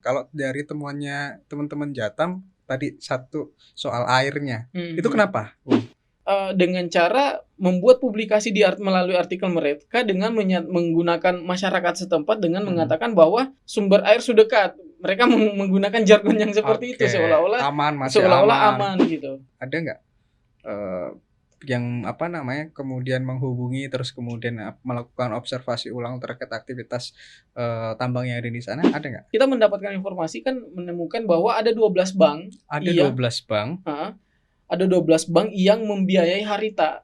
Kalau dari temuannya teman-teman Jatam tadi satu soal airnya, itu Mhm. kenapa? Dengan cara membuat publikasi melalui artikel mereka dengan menggunakan masyarakat setempat dengan mengatakan bahwa sumber air sudah dekat. Mereka menggunakan jargon yang seperti itu Oke, seolah-olah masih aman. aman gitu. Ada nggak yang kemudian menghubungi terus kemudian melakukan observasi ulang terkait aktivitas tambang yang ada di sana, ada nggak? Kita mendapatkan informasi kan menemukan bahwa ada 12 bank. Ada Iya, 12 bank. Ada 12 bank yang membiayai Harita.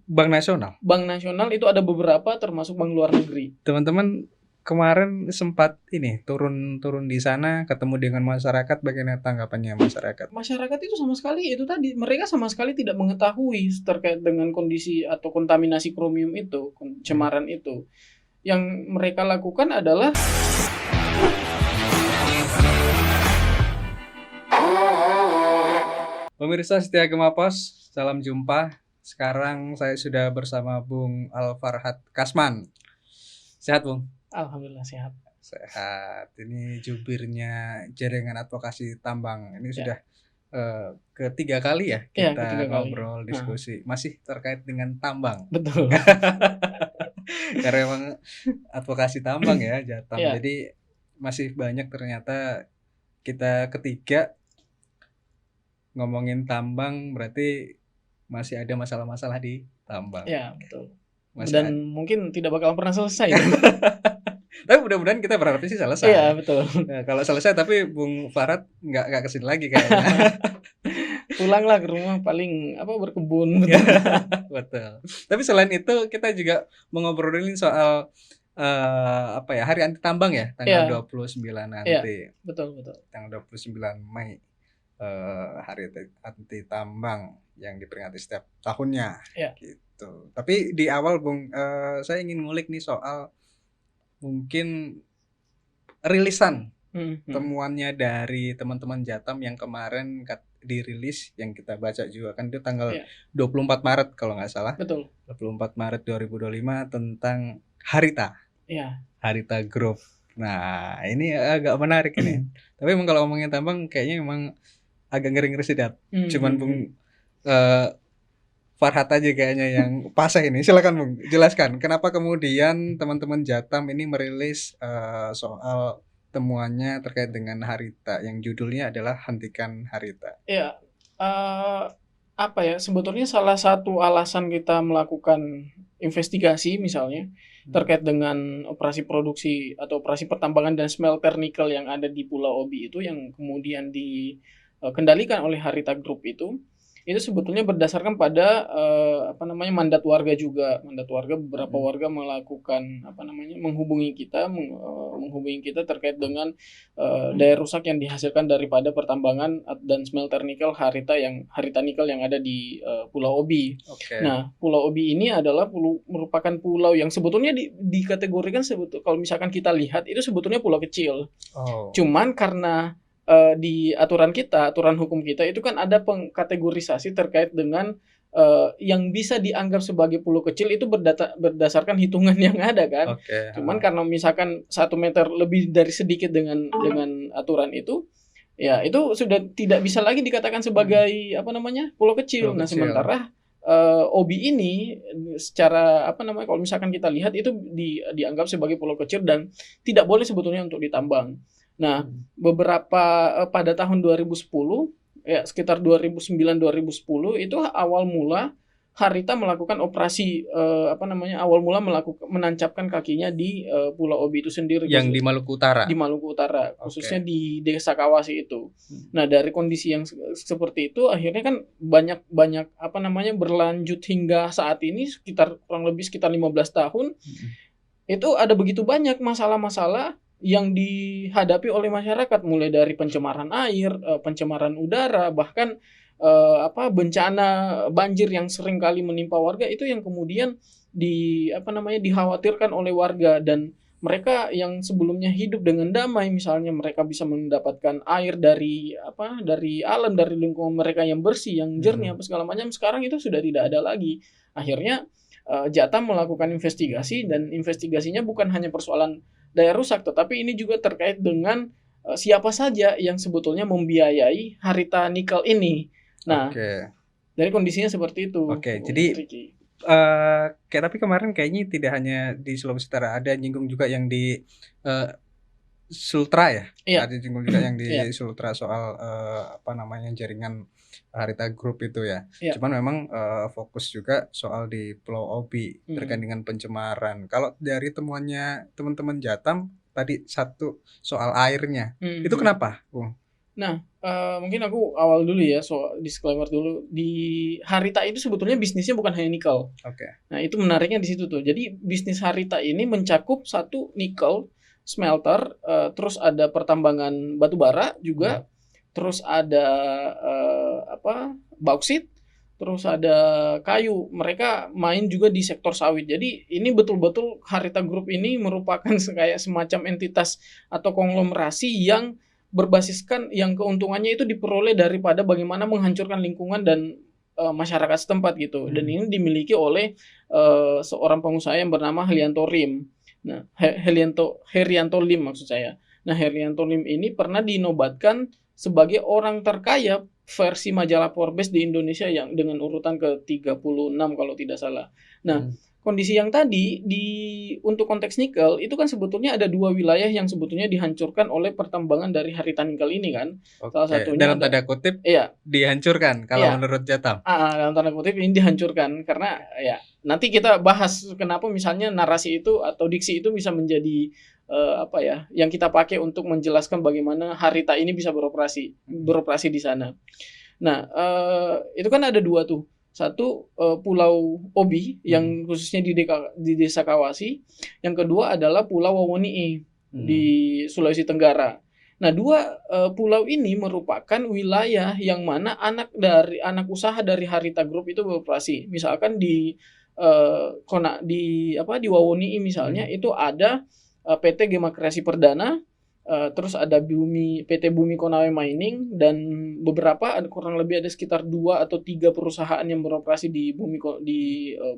Bank Nasional. Bank Nasional itu ada beberapa termasuk bank luar negeri. Teman-teman kemarin sempat turun di sana ketemu dengan masyarakat, bagaimana tanggapannya masyarakat? Masyarakat itu sama sekali itu tadi mereka sama sekali tidak mengetahui terkait dengan kondisi atau kontaminasi kromium itu, pencemaran itu. Yang mereka lakukan adalah Pemirsa setia Gema Pos, salam jumpa. Sekarang saya sudah bersama Bung Alfarhad Kasman. Sehat, Bung? Alhamdulillah sehat. Sehat. Ini jubirnya Jaringan Advokasi Tambang. Ini sudah ketiga kali ya kita ngobrol diskusi. Masih terkait dengan tambang. Betul. Karena memang advokasi tambang ya Jatam. Jadi masih banyak ternyata kita ketiga ngomongin tambang, berarti masih ada masalah-masalah di tambang. Ya, betul. Dan mungkin tidak bakal pernah selesai. Tapi mudah-mudahan kita berharapnya sih selesai. Iya, betul. Nah, kalau selesai tapi Bung Farhad nggak kesini lagi kayaknya. Pulanglah ke rumah paling berkebun. Betul. Tapi selain itu kita juga mengobrolin soal Hari Anti Tambang ya, tanggal 29 nanti. Iya, betul. Tanggal 29 Mei. Hari Anti Tambang yang diperingati setiap tahunnya. Gitu. Tapi di awal Bung, saya ingin ngulik nih soal mungkin rilisan temuannya dari teman-teman Jatam yang kemarin dirilis, yang kita baca juga kan itu tanggal 24 Maret kalau nggak salah. Betul. 24 Maret 2025 tentang Harita. Iya. Harita Group. Nah, ini agak menarik ini. Tapi memang kalau ngomongin tambang kayaknya memang agak ngeri-ngeri sedap. Cuman Bung Farhad aja kayaknya yang pasah ini. Silakan Bung, jelaskan kenapa kemudian teman-teman Jatam ini merilis soal temuannya terkait dengan Harita yang judulnya adalah Hentikan Harita. Iya. Sebetulnya salah satu alasan kita melakukan investigasi misalnya terkait dengan operasi produksi atau operasi pertambangan dan smelter nikel yang ada di Pulau Obi itu yang kemudian dikendalikan oleh Harita Group itu sebetulnya berdasarkan pada mandat warga juga. Mandat warga, beberapa warga melakukan menghubungi kita terkait dengan daya rusak yang dihasilkan daripada pertambangan dan smelter nikel Harita Nikel yang ada di Pulau Obi. Nah, Pulau Obi ini adalah merupakan pulau yang sebetulnya dikategorikan kalau misalkan kita lihat itu sebetulnya pulau kecil. Cuman karena di aturan hukum kita itu kan ada pengkategorisasi terkait dengan yang bisa dianggap sebagai pulau kecil itu berdasarkan hitungan yang ada kan. Cuman karena misalkan 1 meter lebih dari sedikit dengan aturan itu, ya itu sudah tidak bisa lagi dikatakan sebagai pulau kecil. Nah, sementara Obi ini secara kalau misalkan kita lihat itu dianggap sebagai pulau kecil dan tidak boleh sebetulnya untuk ditambang. Nah, pada tahun 2010, sekitar 2009-2010 itu awal mula Harita melakukan operasi menancapkan kakinya di Pulau Obi itu sendiri. Yang di Maluku Utara. Di Maluku Utara, khususnya di Desa Kawasi itu. Nah, dari kondisi yang seperti itu akhirnya kan banyak berlanjut hingga saat ini kurang lebih sekitar 15 tahun. Itu ada begitu banyak masalah-masalah yang dihadapi oleh masyarakat, mulai dari pencemaran air, pencemaran udara, bahkan bencana banjir yang sering kali menimpa warga itu yang kemudian dikhawatirkan oleh warga, dan mereka yang sebelumnya hidup dengan damai, misalnya mereka bisa mendapatkan air dari alam, dari lingkungan mereka yang bersih, yang jernih, segala macam, sekarang itu sudah tidak ada lagi. Akhirnya Jatam melakukan investigasi, dan investigasinya bukan hanya persoalan daya rusak, tetapi ini juga terkait dengan siapa saja yang sebetulnya membiayai Harita Nikel ini. Nah, dari kondisinya seperti itu. Jadi tapi kemarin kayaknya tidak hanya di Sulawesi Utara, ada nyinggung juga yang di Sultra ya? Iya. Ada nyinggung juga yang di Sultra soal jaringan Harita Group itu ya. Cuman memang fokus juga soal di Pulau Obi terkait dengan pencemaran. Kalau dari temuannya teman-teman Jatam tadi satu soal airnya, itu kenapa, Bung? Nah, mungkin aku awal dulu ya, disclaimer dulu. Di Harita itu sebetulnya bisnisnya bukan hanya nikel. Nah, itu menariknya di situ tuh. Jadi bisnis Harita ini mencakup satu nikel smelter, terus ada pertambangan batu bara juga, terus ada bauksit, terus ada kayu. Mereka main juga di sektor sawit. Jadi ini betul-betul Harita Group ini merupakan kayak semacam entitas atau konglomerasi yang berbasiskan yang keuntungannya itu diperoleh daripada bagaimana menghancurkan lingkungan dan masyarakat setempat gitu. Dan ini dimiliki oleh seorang pengusaha yang bernama Herianto Lim. Nah, Herianto Lim maksud saya. Nah, Herianto Lim ini pernah dinobatkan sebagai orang terkaya versi majalah Forbes di Indonesia yang dengan urutan ke-36 kalau tidak salah. Nah, kondisi yang tadi untuk konteks nikel itu kan sebetulnya ada dua wilayah yang sebetulnya dihancurkan oleh pertambangan dari Harita Nikel ini kan. Salah satunya dalam tanda kutip dihancurkan kalau menurut Jatam. Dalam tanda kutip ini dihancurkan karena ya nanti kita bahas kenapa misalnya narasi itu atau diksi itu bisa menjadi yang kita pakai untuk menjelaskan bagaimana Harita ini bisa beroperasi di sana. Nah, itu kan ada dua tuh. Satu Pulau Obi yang khususnya di Desa Kawasi, yang kedua adalah Pulau Wawoni'i di Sulawesi Tenggara. Nah, dua pulau ini merupakan wilayah yang mana anak usaha dari Harita Group itu beroperasi. Misalkan di Wawoni'i misalnya itu ada PT Gema Kreasi Perdana, terus ada PT Bumi Konawe Mining, dan beberapa kurang lebih ada sekitar 2 atau 3 perusahaan yang beroperasi di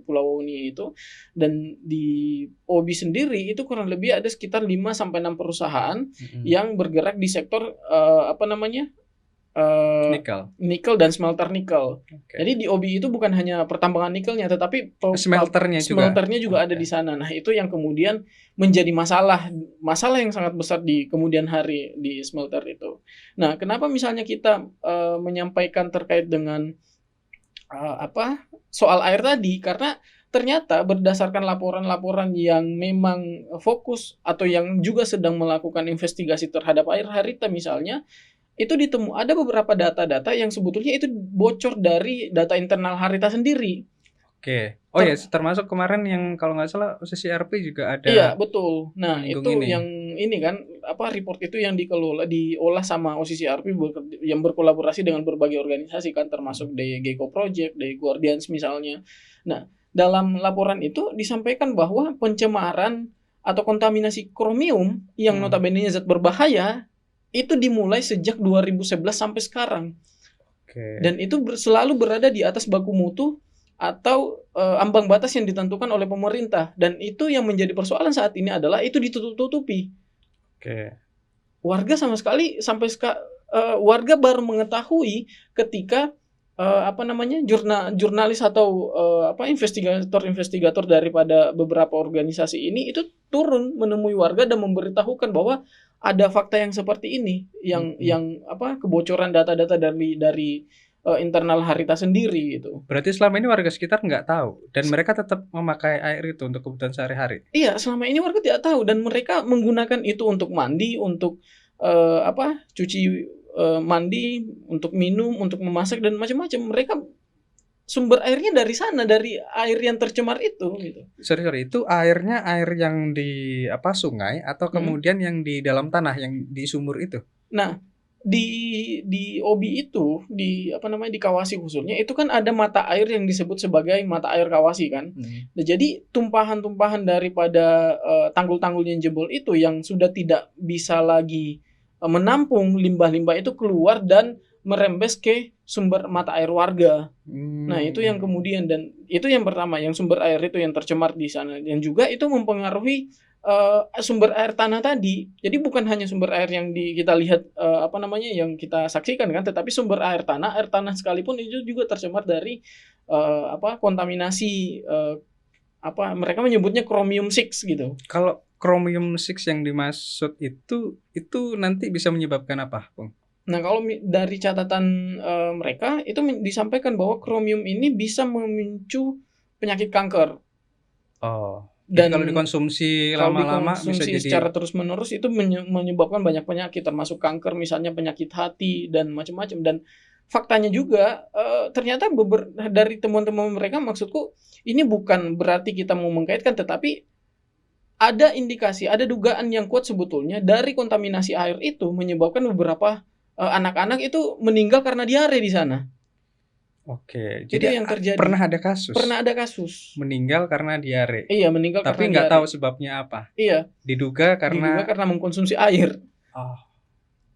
Pulau Wawoni'i itu. Dan di Obi sendiri itu kurang lebih ada sekitar 5 sampai 6 perusahaan yang bergerak di sektor nikel dan smelter nikel. Jadi di Obi itu bukan hanya pertambangan nikelnya, tetapi smelternya juga ada di sana. Nah, itu yang kemudian menjadi masalah yang sangat besar di kemudian hari di smelter itu. Nah, kenapa misalnya kita menyampaikan terkait dengan soal air tadi? Karena ternyata berdasarkan laporan-laporan yang memang fokus atau yang juga sedang melakukan investigasi terhadap air Harita misalnya, itu ada beberapa data-data yang sebetulnya itu bocor dari data internal Harita sendiri. Termasuk kemarin yang kalau nggak salah OCCRP juga ada. Iya, betul. Nah, itu yang ini kan report itu yang diolah sama OCCRP yang berkolaborasi dengan berbagai organisasi kan, termasuk dari Gecko Project, dari Guardians misalnya. Nah, dalam laporan itu disampaikan bahwa pencemaran atau kontaminasi kromium yang notabene zat berbahaya itu dimulai sejak 2011 sampai sekarang. Dan itu selalu berada di atas baku mutu atau ambang batas yang ditentukan oleh pemerintah. Dan itu yang menjadi persoalan saat ini adalah itu ditutup-tutupi. Warga sama sekali warga baru mengetahui ketika jurnalis atau investigator daripada beberapa organisasi ini itu turun menemui warga dan memberitahukan bahwa ada fakta yang seperti ini, yang kebocoran data-data dari internal Harita sendiri gitu. Berarti selama ini warga sekitar nggak tahu dan mereka tetap memakai air itu untuk kebutuhan sehari-hari. Iya, selama ini warga tidak tahu dan mereka menggunakan itu untuk mandi, untuk cuci mandi, untuk minum, untuk memasak dan macam-macam. Mereka sumber airnya dari sana, dari air yang tercemar itu gitu. Sorry, itu airnya air yang di sungai atau kemudian yang di dalam tanah yang di sumur itu? Nah, di Obi itu di Kawasi khususnya itu kan ada mata air yang disebut sebagai mata air Kawasi kan. Nah, jadi tumpahan-tumpahan daripada tanggul-tanggul yang jebol itu yang sudah tidak bisa lagi menampung limbah-limbah itu keluar dan merembes ke sumber mata air warga. Nah, itu yang kemudian, dan itu yang pertama, yang sumber air itu yang tercemar di sana, dan juga itu mempengaruhi sumber air tanah tadi. Jadi bukan hanya sumber air yang kita lihat yang kita saksikan kan, tetapi sumber air tanah sekalipun itu juga tercemar dari kontaminasi mereka menyebutnya chromium 6 gitu. Kalau chromium 6 yang dimaksud itu nanti bisa menyebabkan apa, Bung? Nah, kalau dari catatan mereka itu disampaikan bahwa chromium ini bisa memicu penyakit kanker. Oh. Dan kalau dikonsumsi lama-lama bisa jadi secara terus-menerus itu menyebabkan banyak penyakit termasuk kanker, misalnya penyakit hati dan macam-macam. Dan faktanya juga ternyata dari teman-teman mereka, maksudku ini bukan berarti kita mau mengkaitkan, tetapi ada indikasi, ada dugaan yang kuat sebetulnya dari kontaminasi air itu menyebabkan beberapa anak-anak itu meninggal karena diare di sana. Oke, jadi yang terjadi pernah ada kasus meninggal karena diare. Iya, meninggal tapi nggak tahu sebabnya apa. Iya, diduga karena mengkonsumsi air. Oh,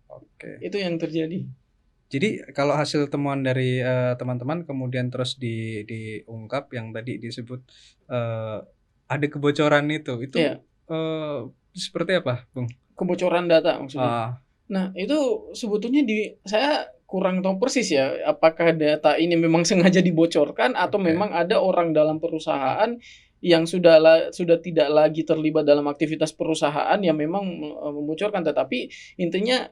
oke. Itu yang terjadi. Jadi kalau hasil temuan dari teman-teman kemudian terus diungkap yang tadi disebut ada kebocoran itu iya. Seperti apa, Bung? Kebocoran data maksudnya. Nah, itu sebetulnya saya kurang tahu persis ya, apakah data ini memang sengaja dibocorkan atau memang ada orang dalam perusahaan yang sudah tidak lagi terlibat dalam aktivitas perusahaan yang memang membocorkan. Tetapi intinya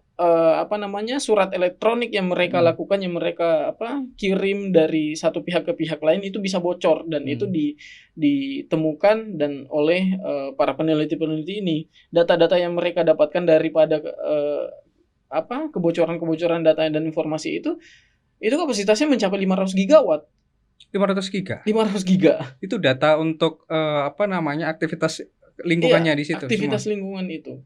surat elektronik yang mereka lakukan, yang mereka kirim dari satu pihak ke pihak lain itu bisa bocor, dan itu ditemukan dan oleh para peneliti-peneliti ini. Data-data yang mereka dapatkan daripada kebocoran data dan informasi itu kapasitasnya mencapai 500 gigawatt. 500 giga? 500 giga. Itu data untuk aktivitas lingkungannya di situ. Aktivitas semua lingkungan itu.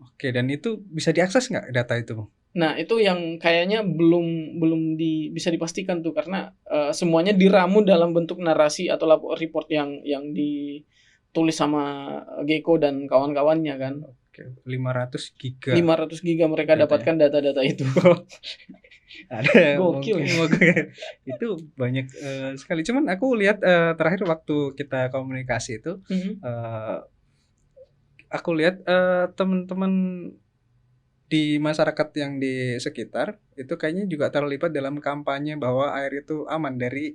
Oke, dan itu bisa diakses nggak data itu? Nah, itu yang kayaknya belum bisa dipastikan tuh, karena semuanya diramu dalam bentuk narasi atau report yang ditulis sama Gecko dan kawan-kawannya kan. 500 giga. 500 giga mereka dapatkan data-data itu. Ada gokil. Itu banyak sekali. Cuman aku lihat terakhir waktu kita komunikasi itu aku lihat teman-teman di masyarakat yang di sekitar itu kayaknya juga terlibat dalam kampanye bahwa air itu aman dari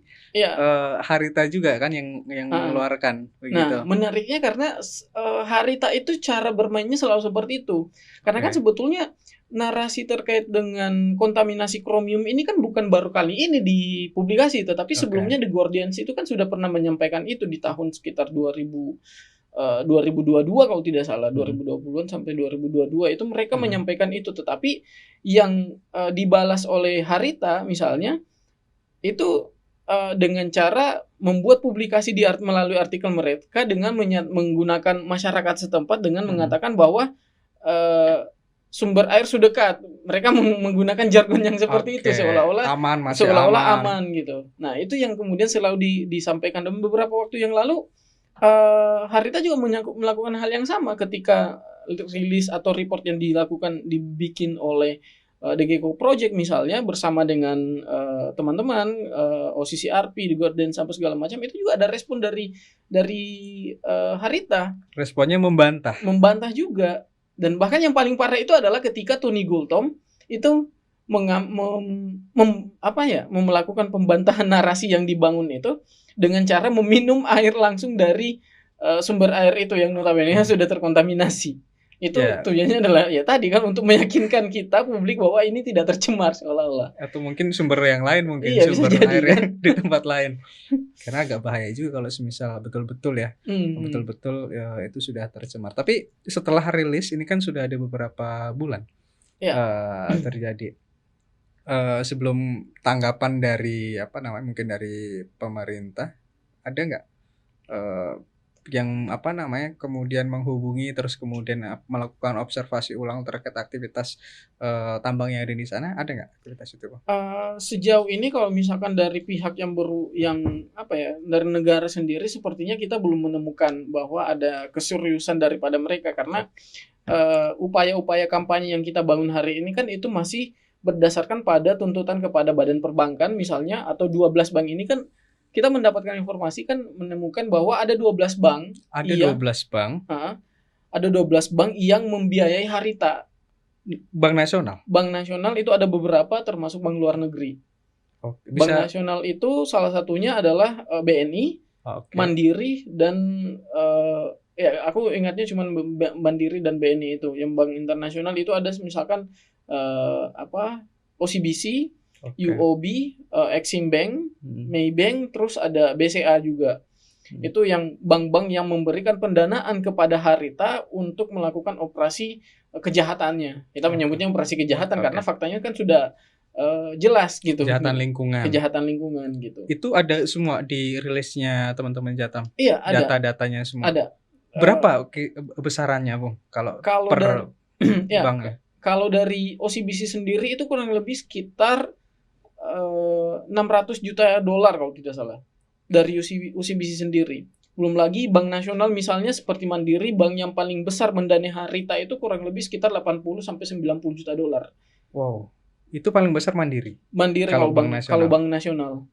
Harita juga kan yang mengeluarkan begitu. Nah, menariknya karena Harita itu cara bermainnya selalu seperti itu. Karena kan sebetulnya narasi terkait dengan kontaminasi chromium ini kan bukan baru kali ini dipublikasi, tetapi sebelumnya The Guardian itu kan sudah pernah menyampaikan itu di tahun sekitar 2022 kalau tidak salah, 2020-an sampai 2022 itu mereka menyampaikan itu. Tetapi yang dibalas oleh Harita misalnya itu dengan cara membuat publikasi melalui artikel mereka dengan menggunakan masyarakat setempat dengan mengatakan bahwa sumber air sudah dekat. Mereka menggunakan jargon yang seperti itu seolah-olah aman gitu. Nah, itu yang kemudian selalu disampaikan. Dan beberapa waktu yang lalu Harita juga melakukan hal yang sama ketika rilis atau report yang dibikin oleh The Gecko Project misalnya bersama dengan teman-teman OCCRP, The Guardian sampai segala macam, itu juga ada respon dari Harita. Responnya membantah juga. Dan bahkan yang paling parah itu adalah ketika Tony Gultom itu melakukan pembantahan narasi yang dibangun itu dengan cara meminum air langsung dari sumber air itu yang notabene sudah terkontaminasi. Itu tujuannya adalah tadi kan untuk meyakinkan kita publik bahwa ini tidak tercemar seolah-olah. Atau mungkin sumber yang lain, sumber air yang di tempat lain. Karena agak bahaya juga kalau semisal betul-betul betul-betul itu sudah tercemar. Tapi setelah rilis ini kan sudah ada beberapa bulan terjadi. Sebelum tanggapan dari mungkin dari pemerintah, ada nggak yang kemudian menghubungi terus kemudian melakukan observasi ulang terkait aktivitas tambang yang ada di sana? Ada nggak aktivitas itu, Pak? Sejauh ini kalau misalkan dari pihak dari negara sendiri, sepertinya kita belum menemukan bahwa ada keseriusan daripada mereka, karena upaya-upaya kampanye yang kita bangun hari ini kan itu masih berdasarkan pada tuntutan kepada badan perbankan misalnya, atau 12 bank ini kan kita mendapatkan informasi kan menemukan bahwa ada 12 bank. Ada 12 bank. ada 12 bank yang membiayai Harita. Bank Nasional? Bank Nasional itu ada beberapa, termasuk bank luar negeri. Bank Nasional itu salah satunya adalah BNI, Mandiri, dan ya aku ingatnya cuma Mandiri dan BNI itu. Yang bank internasional itu ada misalkan OCBC, UOB, Exim Bank, Maybank, terus ada BCA juga. Itu yang bank-bank yang memberikan pendanaan kepada Harita untuk melakukan operasi kejahatannya. Kita menyebutnya operasi kejahatan karena faktanya kan sudah jelas gitu. Kejahatan lingkungan. Kejahatan lingkungan gitu. Itu ada semua di rilisnya teman-teman Jatam? Iya, ada. Data-datanya semua? Ada. Berapa besarannya, Bung? Kalau per bank ya? Kalau dari OCBC sendiri itu kurang lebih sekitar $600 juta kalau tidak salah. Dari OCBC sendiri. Belum lagi bank nasional misalnya seperti Mandiri, bank yang paling besar mendanai Harita itu kurang lebih sekitar $80 sampai $90 juta. Wow. Itu paling besar Mandiri. Mandiri kalau bank nasional.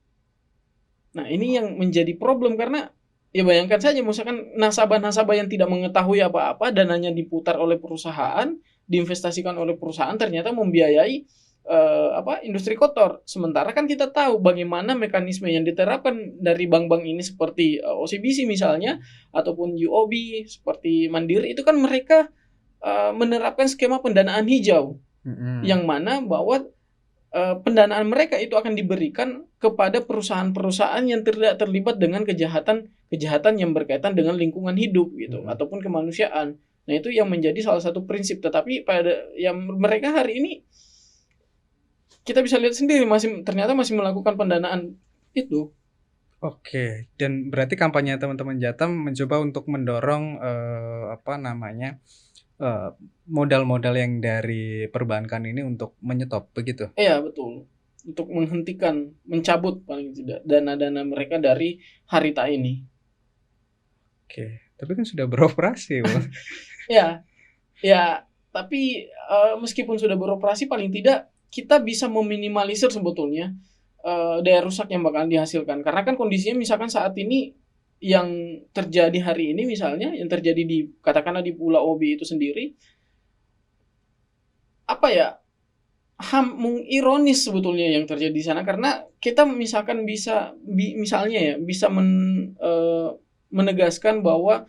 Nah, ini yang menjadi problem karena ya bayangkan saja misalkan nasabah-nasabah yang tidak mengetahui apa-apa, dananya diputar oleh perusahaan, diinvestasikan oleh perusahaan, ternyata membiayai industri kotor. Sementara kan kita tahu bagaimana mekanisme yang diterapkan dari bank-bank ini seperti OCBC misalnya ataupun UOB seperti Mandiri itu kan mereka menerapkan skema pendanaan hijau yang mana bahwa pendanaan mereka itu akan diberikan kepada perusahaan-perusahaan yang tidak terlibat dengan kejahatan yang berkaitan dengan lingkungan hidup gitu ataupun kemanusiaan. Nah, itu yang menjadi salah satu prinsip. Tetapi pada yang mereka hari ini kita bisa lihat sendiri ternyata masih melakukan pendanaan itu. Oke, dan berarti kampanye teman-teman Jatam mencoba untuk mendorong modal-modal yang dari perbankan ini untuk menyetop, begitu? Iya, betul. Untuk menghentikan, mencabut paling tidak dana-dana mereka dari Harita ini. Oke, tapi kan sudah beroperasi, Bang. Ya, tapi meskipun sudah beroperasi paling tidak kita bisa meminimalisir sebetulnya daya rusak yang bakalan dihasilkan. Karena kan kondisinya misalkan saat ini yang terjadi hari ini misalnya, yang terjadi katakanlah di Pulau Obi itu sendiri, ironis sebetulnya yang terjadi di sana. Karena kita misalkan bisa menegaskan bahwa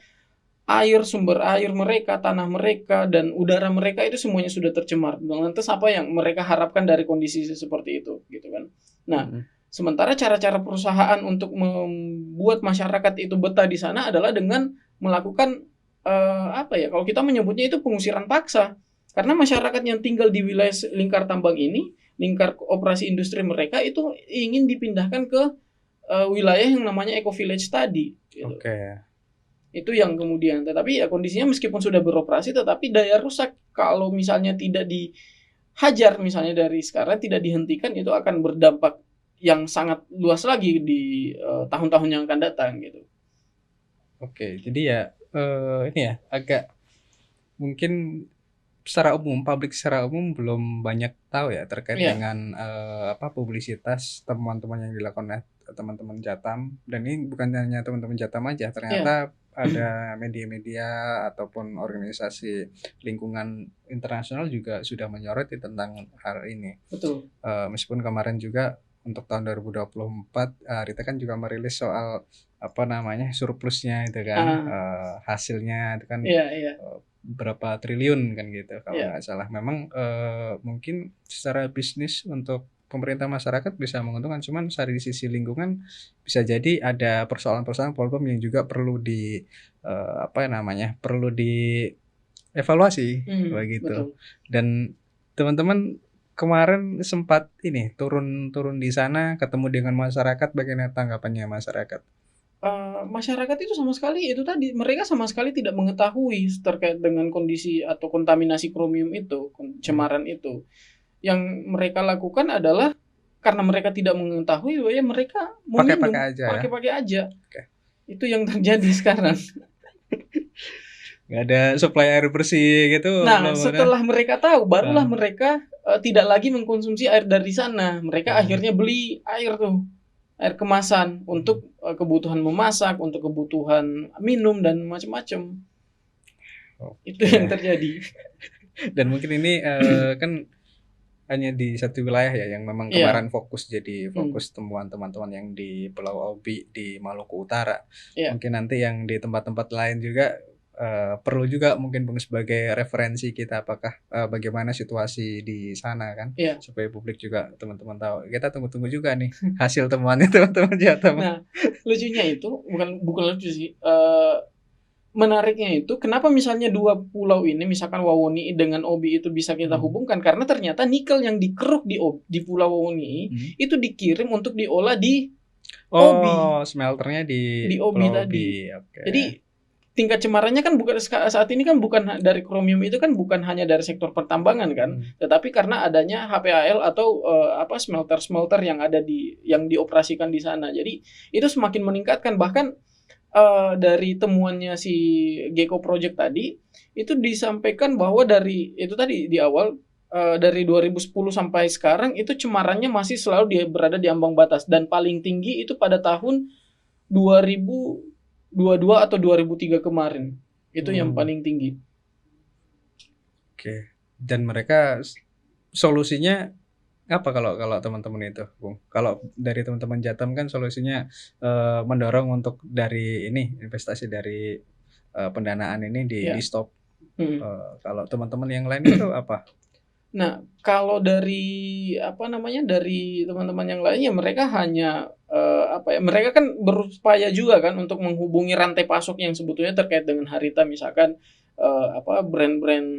sumber air mereka, tanah mereka, dan udara mereka itu semuanya sudah tercemar. Lantas apa yang mereka harapkan dari kondisi seperti itu, gitu kan? Nah, sementara cara-cara perusahaan untuk membuat masyarakat itu betah di sana adalah dengan melakukan kalau kita menyebutnya itu pengusiran paksa. Karena masyarakat yang tinggal di wilayah lingkar tambang ini, lingkar operasi industri mereka itu ingin dipindahkan ke wilayah yang namanya eco village tadi. Gitu. Itu yang kemudian, tetapi ya kondisinya meskipun sudah beroperasi, tetapi daya rusak kalau misalnya tidak dihajar misalnya dari sekarang, tidak dihentikan, itu akan berdampak yang sangat luas lagi di tahun-tahun yang akan datang gitu. Oke, jadi ya ini ya agak mungkin publik secara umum belum banyak tahu ya terkait dengan publisitas teman-teman yang dilakukan oleh teman-teman Jatam. Dan ini bukan hanya teman-teman Jatam aja, ternyata ada media-media ataupun organisasi lingkungan internasional juga sudah menyoroti tentang hal ini. Betul. Meskipun kemarin juga untuk tahun 2024 Rita kan juga merilis soal surplusnya itu kan, hasilnya itu kan berapa triliun kan gitu kalau nggak salah. Memang mungkin secara bisnis untuk pemerintah masyarakat bisa menguntungkan, cuman dari sisi lingkungan bisa jadi ada persoalan-persoalan problem yang juga perlu perlu dievaluasi begitu. Betul. Dan teman-teman kemarin sempat turun di sana ketemu dengan masyarakat, bagaimana tanggapannya masyarakat? Masyarakat itu sama sekali mereka sama sekali tidak mengetahui terkait dengan kondisi atau kontaminasi kromium itu, pencemaran itu. Yang mereka lakukan adalah karena mereka tidak mengetahui, ya mereka meminum, pakai aja. Okay. Itu yang terjadi sekarang. Nggak ada supply air bersih gitu. Nah, setelah mereka tahu, barulah mereka tidak lagi mengkonsumsi air dari sana. Mereka akhirnya beli air kemasan untuk kebutuhan memasak, untuk kebutuhan minum dan macam-macam. Itu yang terjadi. Dan mungkin ini kan hanya di satu wilayah ya yang memang Iya. kemarin fokus temuan teman-teman yang di Pulau Obi di Maluku Utara. Iya. Mungkin nanti yang di tempat-tempat lain juga perlu juga mungkin Bung sebagai referensi kita apakah bagaimana situasi di sana kan, Iya. supaya publik juga teman-teman tahu. Kita tunggu-tunggu juga nih hasil temuannya teman-teman Jatam. Nah, lucunya itu bukan lucu sih. Menariknya itu kenapa misalnya dua pulau ini misalkan Wawoni dengan Obi itu bisa kita hubungkan karena ternyata nikel yang dikeruk di Pulau Wawoni itu dikirim untuk diolah di Obi. Smelternya di Obi Pulau tadi. Okay. Jadi tingkat cemarannya kan bukan saat ini kan bukan dari kromium itu kan bukan hanya dari sektor pertambangan kan, tetapi karena adanya HPAL atau smelter yang ada yang dioperasikan di sana. Jadi itu semakin meningkatkan bahkan dari temuannya si Gecko Project tadi itu disampaikan bahwa dari itu tadi di awal dari 2010 sampai sekarang itu cemarannya masih selalu berada di ambang batas dan paling tinggi itu pada tahun 2022 atau 2003 kemarin. Itu yang paling tinggi. Oke. Dan mereka solusinya apa kalau teman-teman itu, Bung? Kalau dari teman-teman Jatam kan solusinya mendorong untuk dari ini investasi dari pendanaan ini di stop. Kalau teman-teman yang lain itu apa? Nah, kalau dari dari teman-teman yang lainnya mereka hanya mereka kan berupaya juga kan untuk menghubungi rantai pasok yang sebetulnya terkait dengan Harita misalkan brand-brand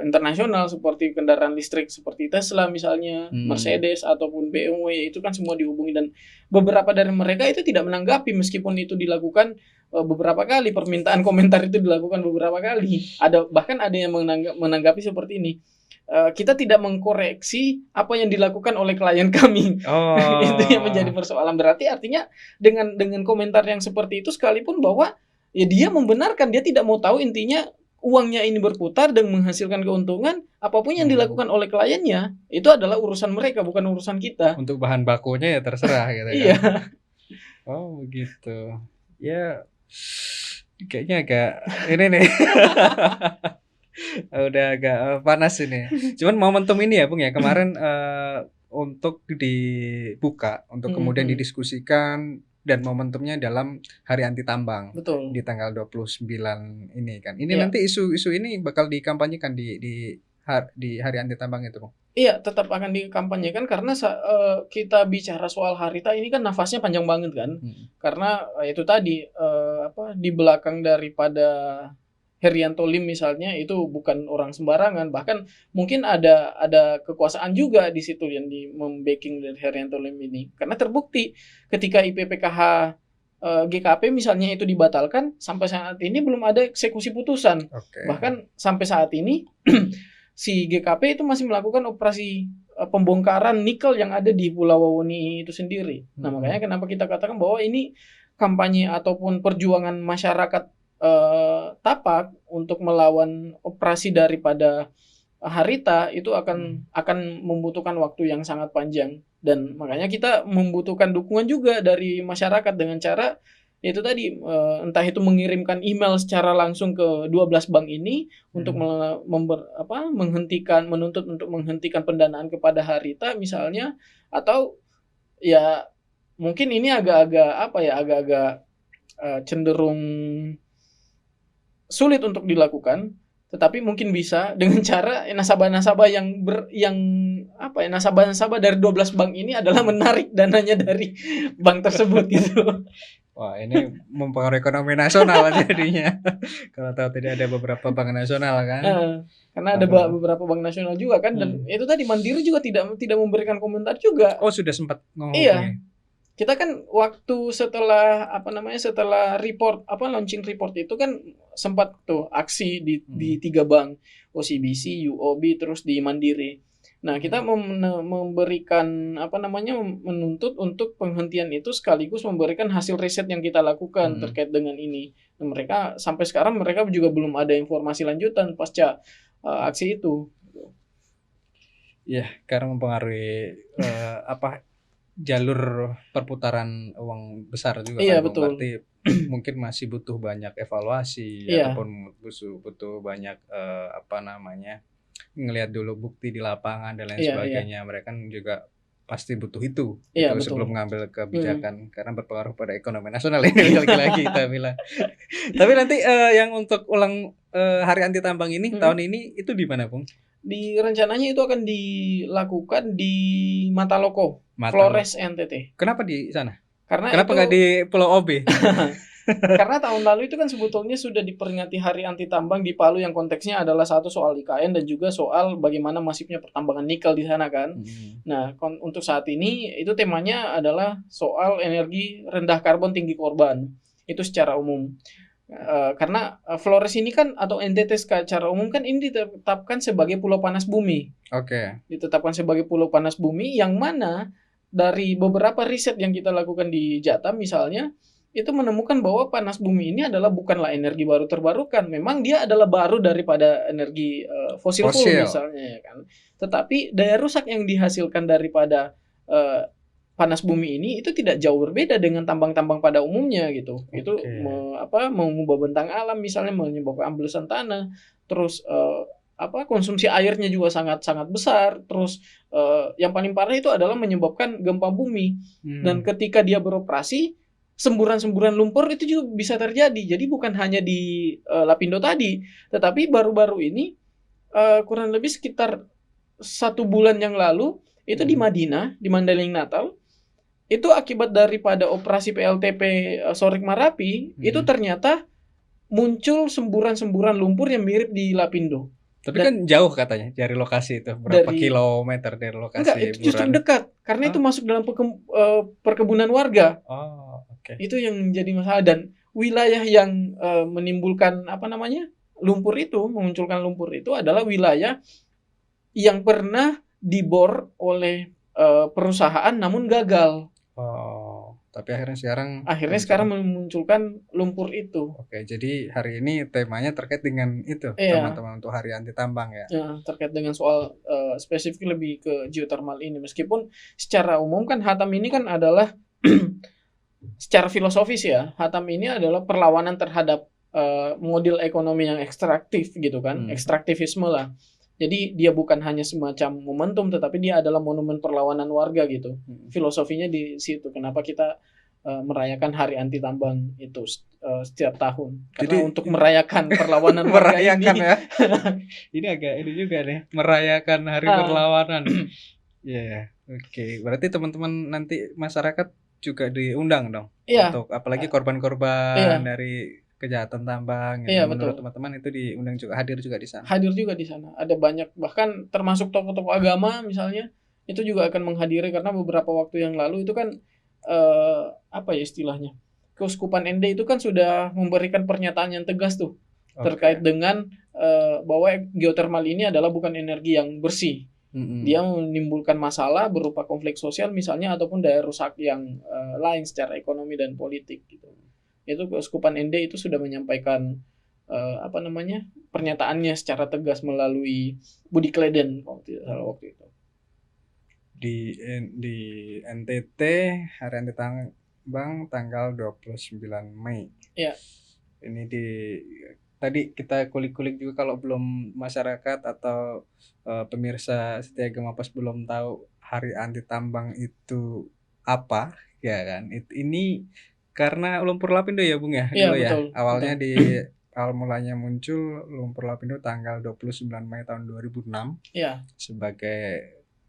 internasional seperti kendaraan listrik seperti Tesla misalnya, Mercedes ataupun BMW itu kan semua dihubungi dan beberapa dari mereka itu tidak menanggapi meskipun itu dilakukan beberapa kali permintaan komentar itu dilakukan beberapa kali. Bahkan ada yang menanggapi seperti ini. Kita tidak mengkoreksi apa yang dilakukan oleh klien kami. Itu yang menjadi persoalan. Berarti artinya dengan komentar yang seperti itu sekalipun bahwa ya dia membenarkan, dia tidak mau tahu intinya uangnya ini berputar dan menghasilkan keuntungan, apapun yang dilakukan oleh kliennya itu adalah urusan mereka, bukan urusan kita. Untuk bahan bakunya ya terserah gitu kan. Iya. Oh begitu. Ya kayaknya agak ini nih. Udah agak panas ini. Cuman momentum ini ya Bung ya kemarin untuk dibuka, untuk kemudian didiskusikan dan momentumnya dalam Hari Anti Tambang. Betul. Di tanggal 29 ini kan. Ini nanti isu-isu ini bakal dikampanyekan di Hari Anti Tambang itu, Bung. Iya, tetap akan dikampanyekan karena kita bicara soal Harita ini kan nafasnya panjang banget kan. Karena itu tadi di belakang daripada Herianto Lim misalnya itu bukan orang sembarangan, bahkan mungkin ada kekuasaan juga di situ yang membacking dari Herianto Lim ini. Karena terbukti ketika IPPKH GKP misalnya itu dibatalkan, sampai saat ini belum ada eksekusi putusan. Bahkan sampai saat ini si GKP itu masih melakukan operasi pembongkaran nikel yang ada di Pulau Wawoni itu sendiri. Nah, makanya kenapa kita katakan bahwa ini kampanye ataupun perjuangan masyarakat Tapak untuk melawan operasi daripada Harita itu akan membutuhkan waktu yang sangat panjang, dan makanya kita membutuhkan dukungan juga dari masyarakat dengan cara itu tadi entah itu mengirimkan email secara langsung ke 12 bank ini untuk menuntut untuk menghentikan pendanaan kepada Harita misalnya, atau ya mungkin ini agak-agak cenderung sulit untuk dilakukan, tetapi mungkin bisa dengan cara nasabah-nasabah nasabah-nasabah dari 12 bank ini adalah menarik dananya dari bank tersebut gitu. Wah, ini mempengaruhi ekonomi nasional jadinya. Kalau tahu tidak ada beberapa bank nasional kan. Karena ada beberapa bank nasional juga kan, dan itu tadi Mandiri juga tidak memberikan komentar juga. Oh, sudah sempat ngomong. Iya. Kita kan waktu setelah launching report itu kan sempat tuh aksi di 3 bank, OCBC, UOB, terus di Mandiri. Nah, kita memberikan menuntut untuk penghentian itu sekaligus memberikan hasil riset yang kita lakukan terkait dengan ini. Nah, mereka sampai sekarang juga belum ada informasi lanjutan pasca aksi itu. Ya, karena mempengaruhi jalur perputaran uang besar juga Iya, kan, Bung. betul. Berarti mungkin masih butuh banyak evaluasi Iya. ataupun butuh banyak ngelihat dulu bukti di lapangan dan lain sebagainya. Mereka kan juga pasti butuh itu sebelum mengambil kebijakan karena berpengaruh pada ekonomi nasional ini lagi-lagi kita bilang. Tapi nanti yang untuk ulang Hari Anti Tambang ini tahun ini itu di mana, Bung? Di rencananya itu akan dilakukan di Mataloko, Flores, NTT. Kenapa di sana? Kenapa nggak di Pulau OB? Karena tahun lalu itu kan sebetulnya sudah diperingati Hari Anti Tambang di Palu yang konteksnya adalah satu soal IKN dan juga soal bagaimana masifnya pertambangan nikel di sana kan. Nah, untuk saat ini itu temanya adalah soal energi rendah karbon tinggi korban. Itu secara umum. Karena Flores ini kan atau NTT secara umum kan ini ditetapkan sebagai pulau panas bumi. Oke. Ditetapkan sebagai pulau panas bumi yang mana dari beberapa riset yang kita lakukan di Jatam misalnya itu menemukan bahwa panas bumi ini adalah bukanlah energi baru terbarukan, memang dia adalah baru daripada energi fosil misalnya kan. Tetapi daya rusak yang dihasilkan daripada panas bumi ini itu tidak jauh berbeda dengan tambang-tambang pada umumnya gitu. Itu mengubah bentang alam misalnya, menyebabkan amblesan tanah, terus konsumsi airnya juga sangat-sangat besar. Terus yang paling parah itu adalah menyebabkan gempa bumi. Dan ketika dia beroperasi, semburan-semburan lumpur itu juga bisa terjadi. Jadi bukan hanya di Lapindo tadi, tetapi baru-baru ini kurang lebih sekitar 1 bulan yang lalu itu di Madinah, di Mandailing Natal, itu akibat daripada operasi PLTP Sorik Marapi, itu ternyata muncul semburan-semburan lumpur yang mirip di Lapindo. Tapi kan jauh katanya dari lokasi itu, berapa kilometer dari lokasi? Enggak, itu justru dekat, karena itu masuk dalam perkebunan warga. Itu yang jadi masalah. Dan wilayah yang menimbulkan lumpur itu, memunculkan lumpur itu adalah wilayah yang pernah dibor oleh perusahaan namun gagal. Tapi akhirnya sekarang memunculkan lumpur itu. Oke, jadi hari ini temanya terkait dengan itu, teman-teman, untuk Hari Anti Tambang ya. Terkait dengan soal spesifik lebih ke geothermal ini. Meskipun secara umum kan Hatam ini kan adalah secara filosofis ya, Hatam ini adalah perlawanan terhadap model ekonomi yang ekstraktif gitu kan, ekstraktivisme lah. Jadi dia bukan hanya semacam momentum, tetapi dia adalah monumen perlawanan warga gitu. Filosofinya di situ. Kenapa kita merayakan Hari Anti Tambang itu setiap tahun? Karena jadi, untuk merayakan perlawanan warga ini. Ya. Ini agak ini juga nih, merayakan Hari Perlawanan. Oke. Berarti teman-teman nanti masyarakat juga diundang dong, untuk apalagi korban-korban dari kejahatan tambang. Menurut teman-teman itu diundang juga, hadir juga di sana. Hadir juga di sana. Ada banyak, bahkan termasuk tokoh-tokoh agama misalnya, itu juga akan menghadiri, karena beberapa waktu yang lalu itu kan istilahnya, Keuskupan Ende itu kan sudah memberikan pernyataan yang tegas tuh terkait dengan bahwa geothermal ini adalah bukan energi yang bersih. Dia menimbulkan masalah berupa konflik sosial misalnya, ataupun daya rusak yang lain secara ekonomi dan politik gitu. Itu Keuskupan Ende itu sudah menyampaikan pernyataannya secara tegas melalui Budi Kleden waktu itu. Di NTT Hari Anti Tambang tanggal 29 Mei. Iya. Ini tadi kita kulik-kulik juga, kalau belum masyarakat atau pemirsa setia Gemapas belum tahu Hari Anti Tambang itu apa, ya kan? Ini karena lumpur Lapindo ya, Bung ya? Iya, betul. Awalnya awal mulanya muncul lumpur Lapindo tanggal 29 Mei tahun 2006. Iya.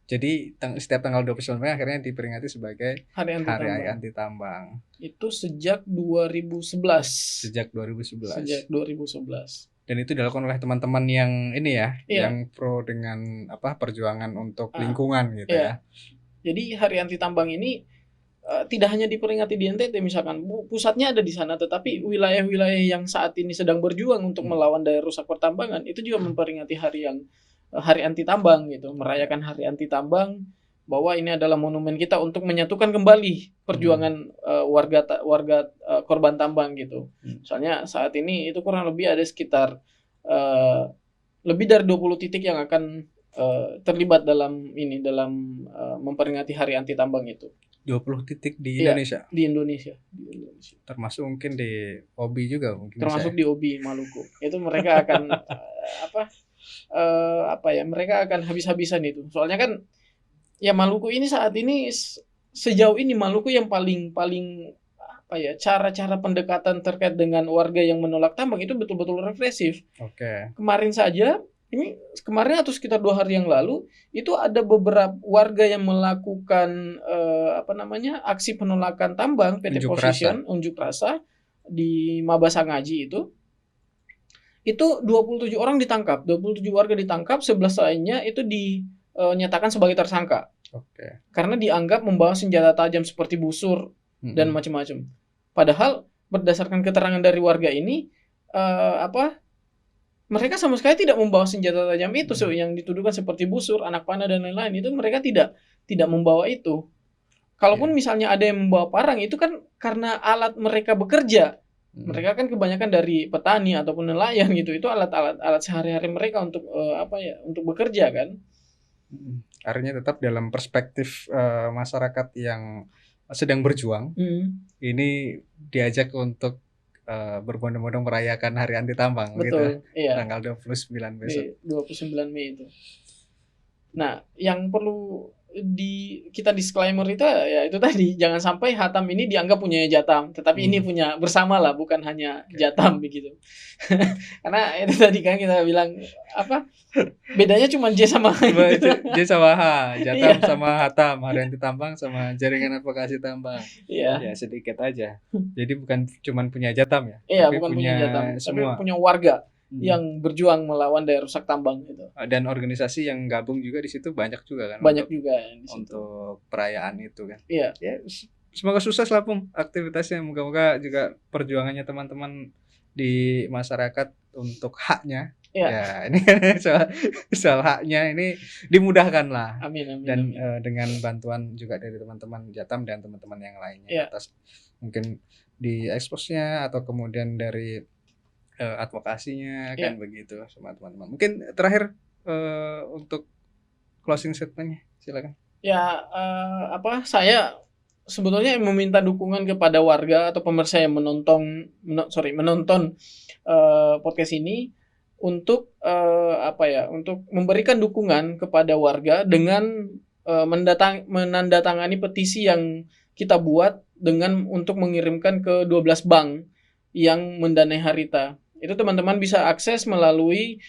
Jadi setiap tanggal 29 Mei akhirnya diperingati sebagai Hari Anti Tambang. Itu sejak 2011. Sejak 2011. Dan itu dilakukan oleh teman-teman yang ini ya, yang pro dengan perjuangan untuk lingkungan gitu ya. Jadi Hari Anti Tambang ini tidak hanya diperingati di NTT misalkan, pusatnya ada di sana, tetapi wilayah-wilayah yang saat ini sedang berjuang untuk melawan daya rusak pertambangan itu juga memperingati Hari Anti Tambang gitu, merayakan Hari Anti Tambang, bahwa ini adalah monumen kita untuk menyatukan kembali perjuangan warga korban tambang gitu. Soalnya saat ini itu kurang lebih ada sekitar lebih dari 20 titik yang akan terlibat dalam memperingati Hari Anti Tambang itu. 20 titik di Iya, Indonesia. Di Indonesia. Termasuk mungkin di Obi juga mungkin. Termasuk di Obi Maluku. Itu mereka akan mereka akan habis-habisan itu. Soalnya kan ya Maluku ini saat ini sejauh ini Maluku yang paling cara-cara pendekatan terkait dengan warga yang menolak tambang itu betul-betul represif. Oke. Kemarin atau sekitar 2 hari yang lalu itu ada beberapa warga yang melakukan aksi penolakan tambang PT Position unjuk rasa di Mabasangaji itu 27 orang ditangkap, 27 warga ditangkap, 11 lainnya itu dinyatakan sebagai tersangka. Oke. Karena dianggap membawa senjata tajam seperti busur dan macam-macam. Padahal berdasarkan keterangan dari warga ini mereka sama sekali tidak membawa senjata tajam itu yang dituduhkan seperti busur, anak panah dan lain-lain. Itu mereka tidak membawa itu. Kalaupun misalnya ada yang membawa parang itu kan karena alat mereka bekerja. Mereka kan kebanyakan dari petani ataupun nelayan gitu. Itu alat sehari-hari mereka untuk untuk bekerja kan. Artinya tetap dalam perspektif masyarakat yang sedang berjuang. Ini diajak untuk berbondong-bondong merayakan Hari Anti Tambang. Betul, gitu. Iya. Tanggal 29 besok. 29 Mei itu. Nah, yang perlu kita disclaimer itu ya itu tadi, jangan sampai Hatam ini dianggap punya Jatam, tetapi ini punya bersama lah, bukan hanya Jatam begitu. Karena itu tadi kan kita bilang bedanya cuma J sama H gitu. J sama H, Jatam sama Hatam, Hari Anti Tambang sama Jaringan Advokasi Tambang. Iya. Ya sedikit aja. Jadi bukan cuma punya Jatam ya. Iya, bukan punya Jatam, semua. Tapi punya warga yang berjuang melawan daya rusak tambang itu. Dan organisasi yang gabung juga di situ banyak juga kan. Banyak juga di situ. Untuk perayaan itu kan. Iya. Ya, semoga sukses lah Pung aktivitasnya. Moga-moga juga perjuangannya teman-teman di masyarakat untuk haknya. Ya, ini kan soal haknya ini dimudahkan lah. Amin. Dan dengan bantuan juga dari teman-teman Jatam dan teman-teman yang lainnya atas mungkin di eksposnya atau kemudian dari advokasinya kan begitu sama teman-teman. Mungkin terakhir untuk closing statement-nya silakan. Ya saya sebetulnya meminta dukungan kepada warga atau pemirsa yang menonton podcast ini untuk untuk memberikan dukungan kepada warga dengan menandatangani petisi yang kita buat untuk mengirimkan ke 12 bank yang mendanai Harita. Itu teman-teman bisa akses melalui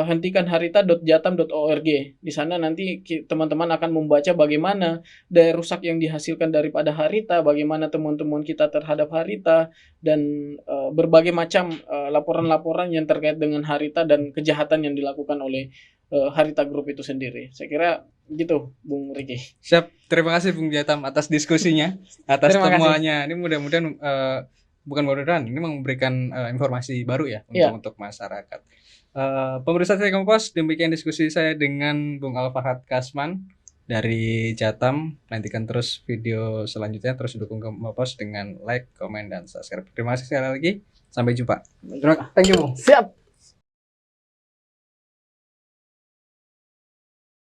hentikanharita.jatam.org. Di sana nanti teman-teman akan membaca bagaimana daya rusak yang dihasilkan daripada Harita, bagaimana temuan-temuan kita terhadap Harita, dan berbagai macam laporan-laporan yang terkait dengan Harita dan kejahatan yang dilakukan oleh Harita Group itu sendiri. Saya kira gitu, Bung Riki. Siap, terima kasih Bung Jatam atas diskusinya, atas temuannya. Ini mudah-mudahan bukan mudah-mudahan ini memberikan informasi baru ya untuk masyarakat. Pemirsa Saya Kompas, demikian diskusi saya dengan Bung Al-Fahad Kasman dari Jatam. Nantikan terus video selanjutnya, terus dukung Kompas dengan like, komen, dan subscribe. Terima kasih sekali lagi. Sampai jumpa. Thank you, Bung. Siap.